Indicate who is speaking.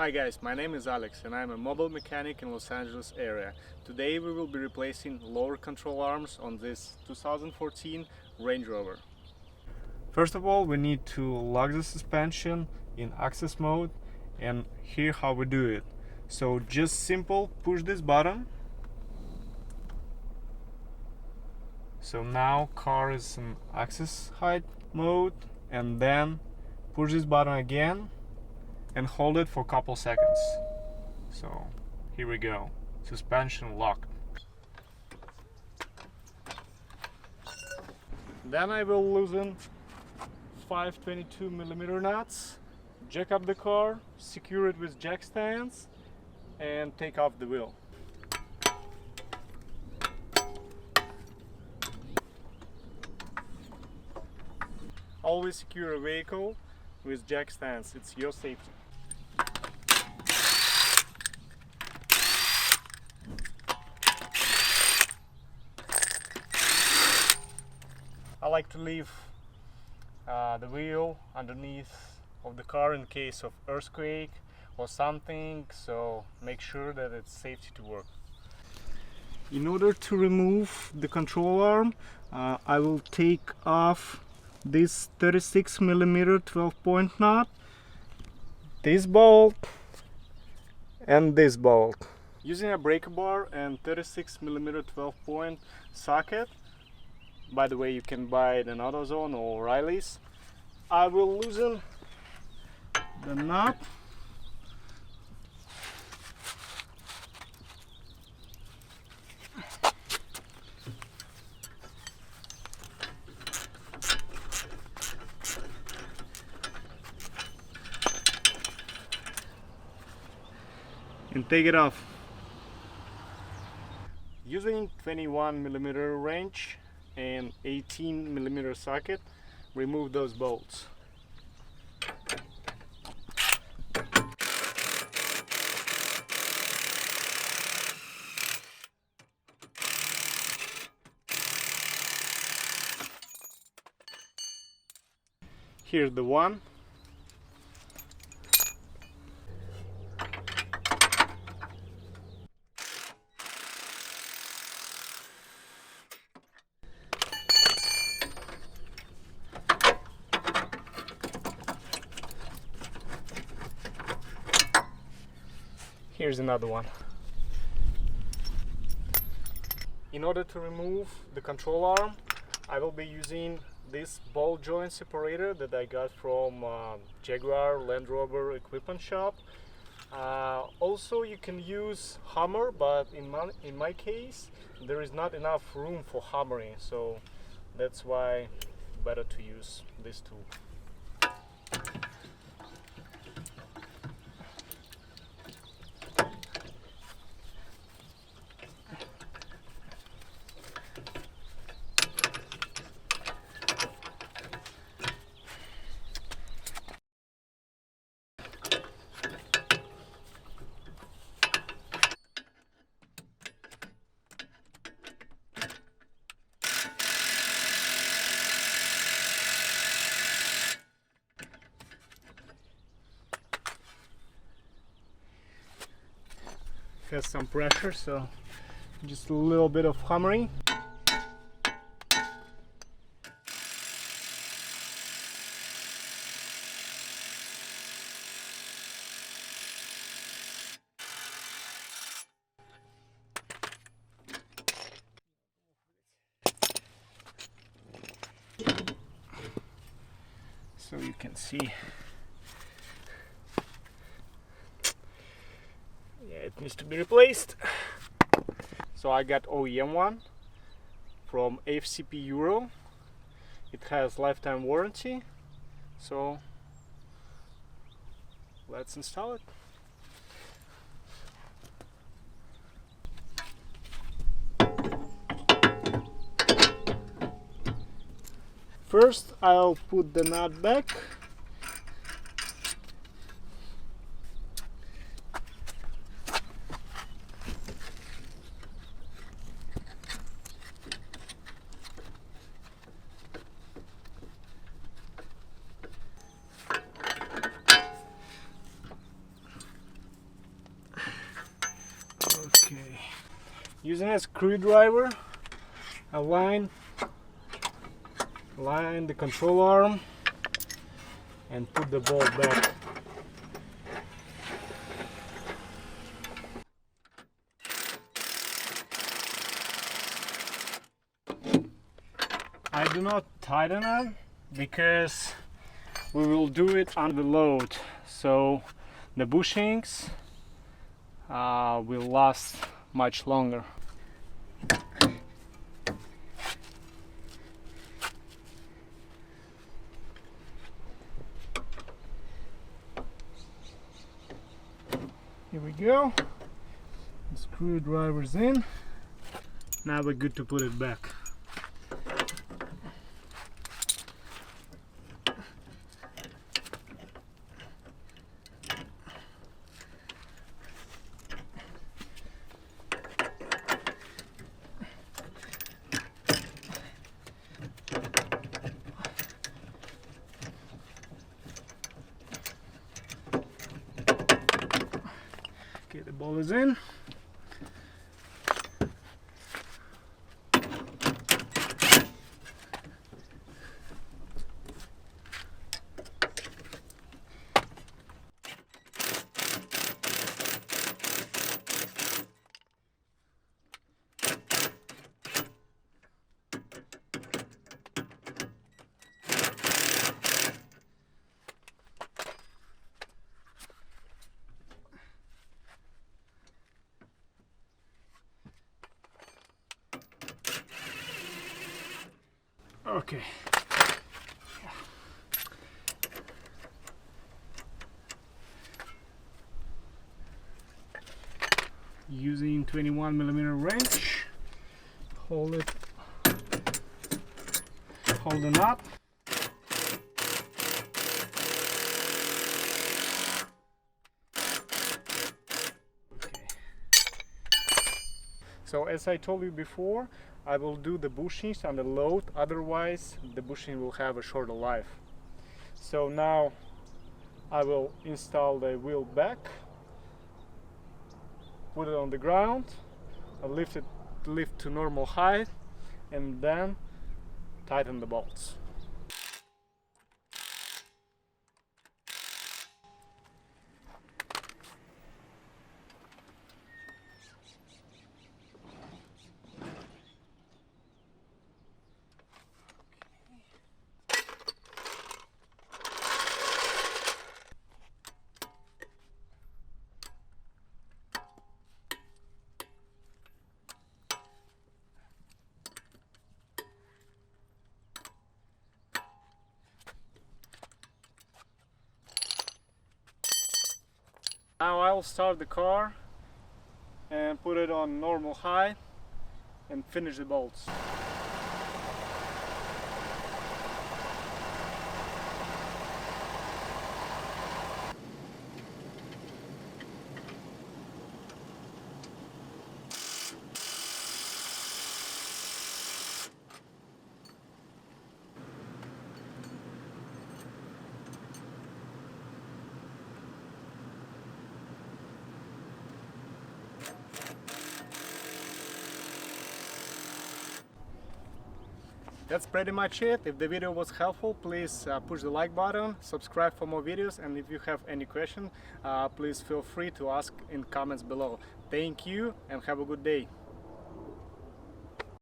Speaker 1: Hi guys, my name is Alex and I'm a mobile mechanic in Los Angeles area. Today we will be replacing lower control arms on this 2014 Range Rover. First of all, we need to lock the suspension in access mode, and here how we do it. So just simple, push this button. So now car is in access height mode, and then push this button again and hold it for a couple seconds. So here we go, suspension locked. Then I will loosen 522mm nuts, jack up the car, secure it with jack stands, and take off the wheel. Always secure a vehicle with jack stands, it's your safety. I like to leave the wheel underneath of the car in case of earthquake or something, so make sure that it's safety to work. In order to remove the control arm, I will take off this 36mm 12-point nut, this bolt and this bolt. Using a breaker bar and 36mm 12-point socket, by the way you can buy it in AutoZone or O'Reilly's, I will loosen the nut and take it off. Using 21mm wrench and 18mm socket, remove those bolts. Here's the one. Here's another one. In order to remove the control arm, I will be using this ball joint separator that I got from Jaguar Land Rover equipment shop. Also you can use hammer, but in my case there is not enough room for hammering, so that's why better to use this tool. Has some pressure, so just a little bit of hammering. So you can see, it needs to be replaced. So I got OEM one from FCP Euro. It has lifetime warranty, so let's install it. First I'll put the nut back. Using a screwdriver, align the control arm and put the bolt back. I do not tighten it because we will do it under load, so the bushings will last much longer. Here we go. The screwdriver's in. Now we're good to put it back. Okay, the ball is in. Okay. Using 21mm wrench, hold the knot. Okay. So as I told you before, I will do the bushings on the load, otherwise the bushing will have a shorter life. So now I will install the wheel back, put it on the ground, lift to normal height, and then tighten the bolts. Now I'll start the car and put it on normal height and finish the bolts. That's pretty much it. If the video was helpful, please push the like button, subscribe for more videos, and if you have any question, please feel free to ask in comments below. Thank you and have a good day.